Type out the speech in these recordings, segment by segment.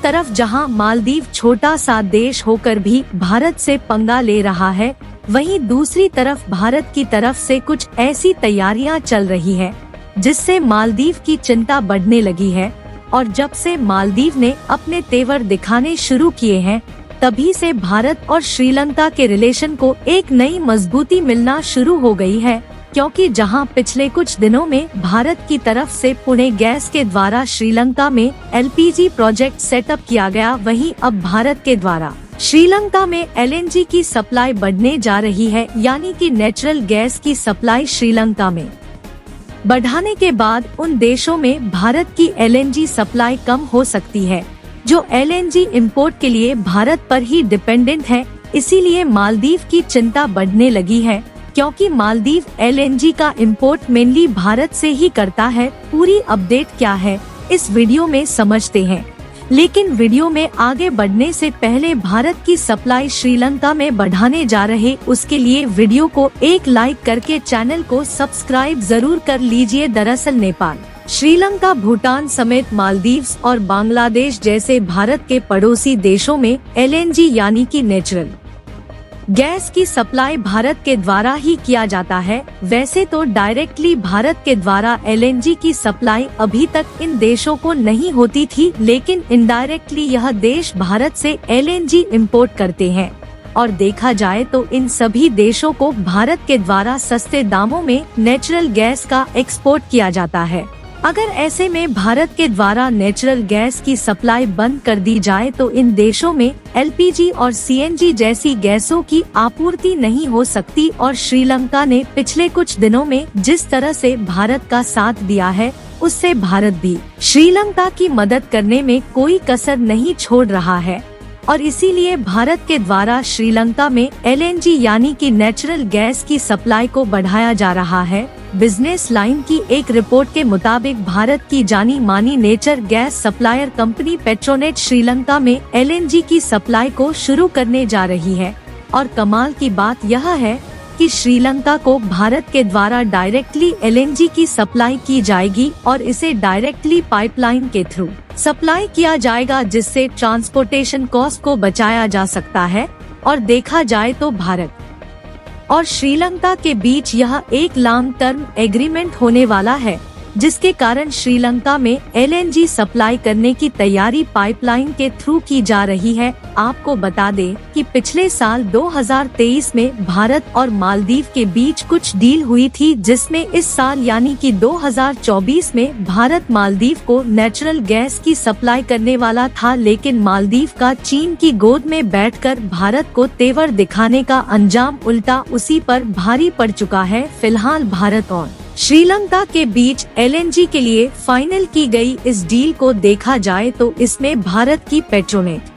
तरफ जहां मालदीव छोटा सा देश होकर भी भारत से पंगा ले रहा है, वहीं दूसरी तरफ भारत की तरफ से कुछ ऐसी तैयारियां चल रही है जिससे मालदीव की चिंता बढ़ने लगी है। और जब से मालदीव ने अपने तेवर दिखाने शुरू किए हैं, तभी से भारत और श्रीलंका के रिलेशन को एक नई मजबूती मिलना शुरू हो गई है, क्योंकि जहां पिछले कुछ दिनों में भारत की तरफ से पुणे गैस के द्वारा श्रीलंका में एलपीजी प्रोजेक्ट सेटअप किया गया, वहीं अब भारत के द्वारा श्रीलंका में एलएनजी की सप्लाई बढ़ने जा रही है, यानी कि नेचुरल गैस की सप्लाई श्रीलंका में बढ़ाने के बाद उन देशों में भारत की एलएनजी सप्लाई कम हो सकती है, जो एलएनजी इंपोर्ट के लिए भारत पर ही डिपेंडेंट है। इसीलिए मालदीव की चिंता बढ़ने लगी है, क्योंकि मालदीव एलएनजी का इंपोर्ट मेनली भारत से ही करता है। पूरी अपडेट क्या है इस वीडियो में समझते हैं, लेकिन वीडियो में आगे बढ़ने से पहले भारत की सप्लाई श्रीलंका में बढ़ाने जा रहे, उसके लिए वीडियो को एक लाइक करके चैनल को सब्सक्राइब जरूर कर लीजिए। दरअसल नेपाल, श्रीलंका, भूटान समेत मालदीव्स और बांग्लादेश जैसे भारत के पड़ोसी देशों में एलएनजी यानी कि नेचुरल गैस की सप्लाई भारत के द्वारा ही किया जाता है। वैसे तो डायरेक्टली भारत के द्वारा एलएनजी की सप्लाई अभी तक इन देशों को नहीं होती थी, लेकिन इनडायरेक्टली यह देश भारत से एलएनजी इंपोर्ट करते हैं। और देखा जाए तो इन सभी देशों को भारत के द्वारा सस्ते दामों में नेचुरल गैस का एक्सपोर्ट किया जाता है। अगर ऐसे में भारत के द्वारा नेचुरल गैस की सप्लाई बंद कर दी जाए तो इन देशों में एलपीजी और सीएनजी जैसी गैसों की आपूर्ति नहीं हो सकती। और श्रीलंका ने पिछले कुछ दिनों में जिस तरह से भारत का साथ दिया है, उससे भारत भी श्रीलंका की मदद करने में कोई कसर नहीं छोड़ रहा है। और इसीलिए भारत के द्वारा श्रीलंका में एलएनजी यानी कि नेचुरल गैस की सप्लाई को बढ़ाया जा रहा है। बिजनेस लाइन की एक रिपोर्ट के मुताबिक भारत की जानी मानी nature gas supplier company Petronet Sri Lanka में एलएनजी की सप्लाई को शुरू करने जा रही है। और कमाल की बात यह है कि श्रीलंका को भारत के द्वारा डायरेक्टली एलएनजी की सप्लाई की जाएगी और इसे डायरेक्टली पाइपलाइन के थ्रू सप्लाई किया जाएगा, जिससे ट्रांसपोर्टेशन कॉस्ट को बचाया जा सकता है। और देखा जाए तो भारत और श्रीलंका के बीच यह एक लॉन्ग टर्म एग्रीमेंट होने वाला है, जिसके कारण श्रीलंका में एलएनजी सप्लाई करने की तैयारी पाइपलाइन के थ्रू की जा रही है। आपको बता दें कि पिछले साल 2023 में भारत और मालदीव के बीच कुछ डील हुई थी, जिसमें इस साल यानी कि 2024 में भारत मालदीव को नेचुरल गैस की सप्लाई करने वाला था, लेकिन मालदीव का चीन की गोद में बैठकर भारत को तेवर दिखाने का अंजाम उल्टा उसी पर भारी पड़ चुका है। फिलहाल भारत और श्रीलंका के बीच एलएनजी के लिए फाइनल की गई इस डील को देखा जाए तो इसमें भारत की पेट्रोनेट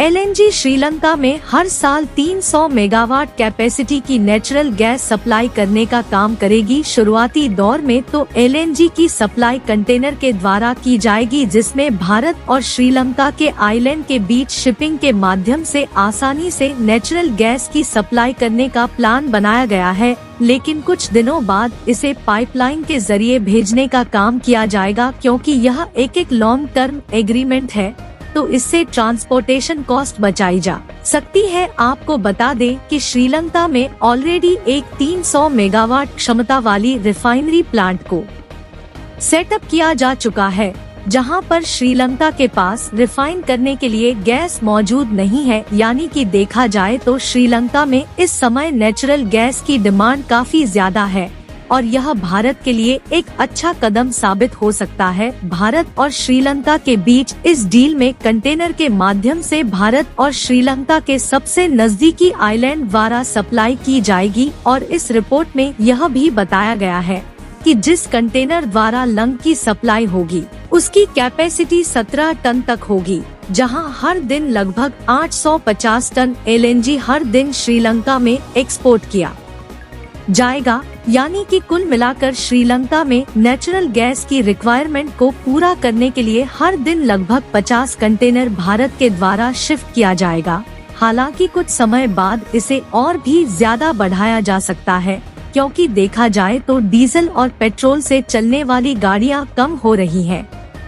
एलएनजी श्रीलंका में हर साल 300 मेगावाट कैपेसिटी की नेचुरल गैस सप्लाई करने का काम करेगी। शुरुआती दौर में तो एलएनजी की सप्लाई कंटेनर के द्वारा की जाएगी, जिसमें भारत और श्रीलंका के आइलैंड के बीच शिपिंग के माध्यम से आसानी से नेचुरल गैस की सप्लाई करने का प्लान बनाया गया है। लेकिन कुछ दिनों बाद इसे पाइपलाइन के जरिए भेजने का काम किया जाएगा, क्योंकि यह एक लॉन्ग टर्म एग्रीमेंट है, तो इससे ट्रांसपोर्टेशन कॉस्ट बचाई जा सकती है। आपको बता दें कि श्रीलंका में ऑलरेडी एक 300 मेगावाट क्षमता वाली रिफाइनरी प्लांट को सेटअप किया जा चुका है, जहां पर श्रीलंका के पास रिफाइन करने के लिए गैस मौजूद नहीं है। यानी कि देखा जाए तो श्रीलंका में इस समय नेचुरल गैस की डिमांड काफी ज्यादा है और यह भारत के लिए एक अच्छा कदम साबित हो सकता है। भारत और श्रीलंका के बीच इस डील में कंटेनर के माध्यम से भारत और श्रीलंका के सबसे नजदीकी आइलैंड द्वारा सप्लाई की जाएगी। और इस रिपोर्ट में यह भी बताया गया है कि जिस कंटेनर द्वारा लंग की सप्लाई होगी उसकी कैपेसिटी 17 टन तक होगी, जहां हर दिन लगभग 850 टन एलएनजी हर दिन श्रीलंका में एक्सपोर्ट किया जाएगा। यानी कि कुल मिलाकर श्रीलंका में नेचुरल गैस की रिक्वायरमेंट को पूरा करने के लिए हर दिन लगभग 50 कंटेनर भारत के द्वारा शिफ्ट किया जाएगा। हालांकि कुछ समय बाद इसे और भी ज्यादा बढ़ाया जा सकता है, क्योंकि देखा जाए तो डीजल और पेट्रोल से चलने वाली गाड़ियां कम हो रही हैं।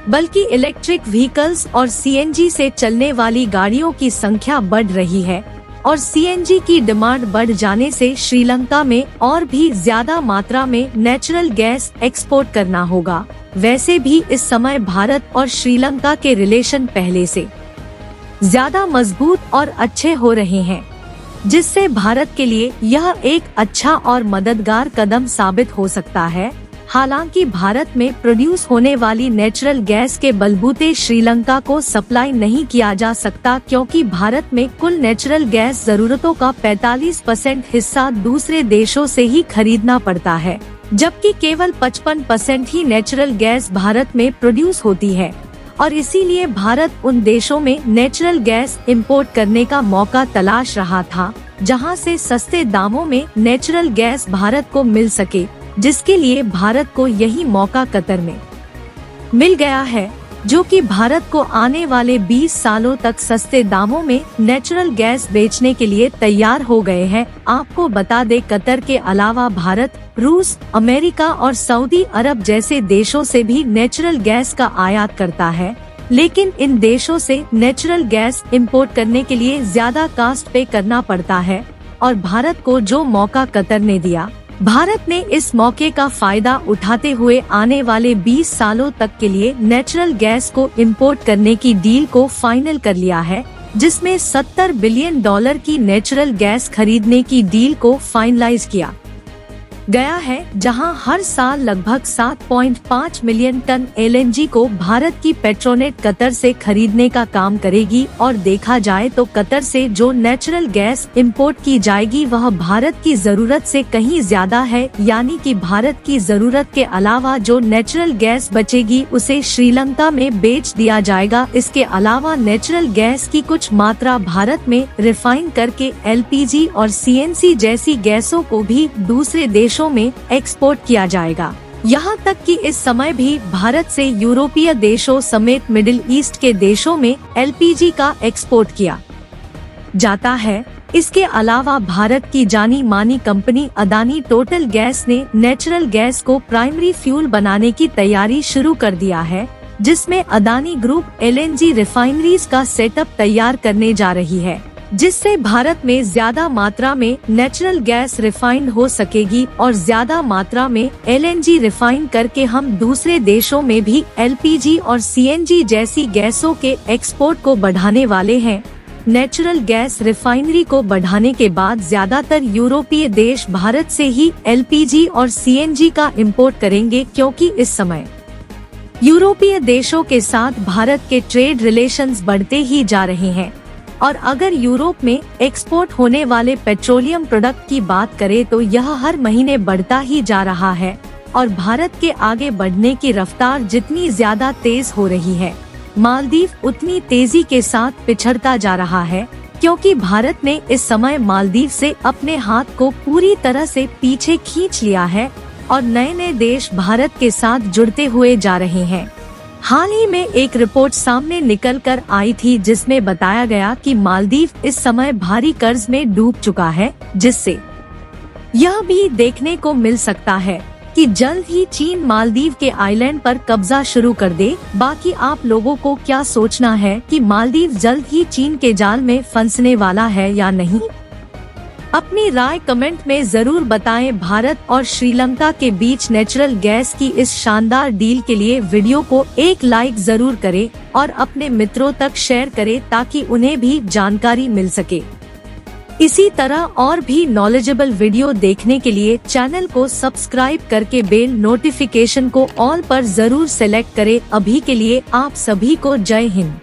बल्कि इलेक्ट्रिक व्हीकल्स और सीएनजी से चलने वाली गाड़ियों की संख्या बढ़ रही है और सीएनजी की डिमांड बढ़ जाने से श्रीलंका में और भी ज्यादा मात्रा में नेचुरल गैस एक्सपोर्ट करना होगा। वैसे भी इस समय भारत और श्रीलंका के रिलेशन पहले से ज्यादा मजबूत और अच्छे हो रहे हैं, जिससे भारत के लिए यह एक अच्छा और मददगार कदम साबित हो सकता है। हालांकि भारत में प्रोड्यूस होने वाली नेचुरल गैस के बलबूते श्रीलंका को सप्लाई नहीं किया जा सकता, क्योंकि भारत में कुल नेचुरल गैस जरूरतों का 45% हिस्सा दूसरे देशों से ही खरीदना पड़ता है, जबकि केवल 55% ही नेचुरल गैस भारत में प्रोड्यूस होती है और इसीलिए भारत उन देशों में नेचुरल गैस इंपोर्ट करने का मौका तलाश रहा था, जहां से सस्ते दामों में नेचुरल गैस भारत को मिल सके, जिसके लिए भारत को यही मौका कतर में मिल गया है, जो कि भारत को आने वाले 20 सालों तक सस्ते दामों में नेचुरल गैस बेचने के लिए तैयार हो गए हैं। आपको बता दें, कतर के अलावा भारत, रूस, अमेरिका और सऊदी अरब जैसे देशों से भी नेचुरल गैस का आयात करता है, लेकिन इन देशों से नेचुरल गैस इंपोर्ट करने के लिए ज्यादा कास्ट पे करना पड़ता है और भारत को जो मौका कतर ने दिया, भारत ने इस मौके का फायदा उठाते हुए आने वाले 20 सालों तक के लिए नेचुरल गैस को इंपोर्ट करने की डील को फाइनल कर लिया है, जिसमें $70 बिलियन की नेचुरल गैस खरीदने की डील को फाइनलाइज किया गया है, जहां हर साल लगभग 7.5 मिलियन टन एलएनजी को भारत की पेट्रोनेट कतर से खरीदने का काम करेगी। और देखा जाए तो कतर से जो नेचुरल गैस इंपोर्ट की जाएगी वह भारत की जरूरत से कहीं ज्यादा है, यानी कि भारत की जरूरत के अलावा जो नेचुरल गैस बचेगी उसे श्रीलंका में बेच दिया जाएगा। इसके अलावा नेचुरल गैस की कुछ मात्रा भारत में रिफाइन करके एलपीजी और सीएनसी जैसी गैसों को भी दूसरे देशों में एक्सपोर्ट किया जाएगा। यहाँ तक कि इस समय भी भारत से यूरोपीय देशों समेत मिडिल ईस्ट के देशों में एलपीजी का एक्सपोर्ट किया जाता है। इसके अलावा भारत की जानी मानी कंपनी अदानी टोटल गैस ने नेचुरल गैस को प्राइमरी फ्यूल बनाने की तैयारी शुरू कर दिया है, जिसमें अदानी ग्रुप एलएनजी रिफाइनरीज का सेटअप तैयार करने जा रही है, जिससे भारत में ज्यादा मात्रा में नेचुरल गैस रिफाइंड हो सकेगी और ज्यादा मात्रा में एलएनजी रिफाइन करके हम दूसरे देशों में भी एलपीजी और सीएनजी जैसी गैसों के एक्सपोर्ट को बढ़ाने वाले हैं। नेचुरल गैस रिफाइनरी को बढ़ाने के बाद ज्यादातर यूरोपीय देश भारत से ही एलपीजी और सीएनजी का इंपोर्ट करेंगे, क्योंकि इस समय यूरोपीय देशों के साथ भारत के ट्रेड रिलेशंस बढ़ते ही जा रहे हैं। और अगर यूरोप में एक्सपोर्ट होने वाले पेट्रोलियम प्रोडक्ट की बात करें तो यह हर महीने बढ़ता ही जा रहा है और भारत के आगे बढ़ने की रफ्तार जितनी ज्यादा तेज हो रही है, मालदीव उतनी तेजी के साथ पिछड़ता जा रहा है, क्योंकि भारत ने इस समय मालदीव से अपने हाथ को पूरी तरह से पीछे खींच लिया है और नए नए देश भारत के साथ जुड़ते हुए जा रहे हैं। हाल ही में एक रिपोर्ट सामने निकल कर आई थी, जिसमें बताया गया कि मालदीव इस समय भारी कर्ज में डूब चुका है, जिससे यह भी देखने को मिल सकता है कि जल्द ही चीन मालदीव के आइलैंड पर कब्जा शुरू कर दे। बाकी आप लोगों को क्या सोचना है कि मालदीव जल्द ही चीन के जाल में फंसने वाला है या नहीं? अपनी राय कमेंट में जरूर बताएं। भारत और श्रीलंका के बीच नेचुरल गैस की इस शानदार डील के लिए वीडियो को एक लाइक जरूर करें और अपने मित्रों तक शेयर करें, ताकि उन्हें भी जानकारी मिल सके। इसी तरह और भी नॉलेजेबल वीडियो देखने के लिए चैनल को सब्सक्राइब करके बेल नोटिफिकेशन को ऑल पर जरूर सेलेक्ट करें। अभी के लिए आप सभी को जय हिंद।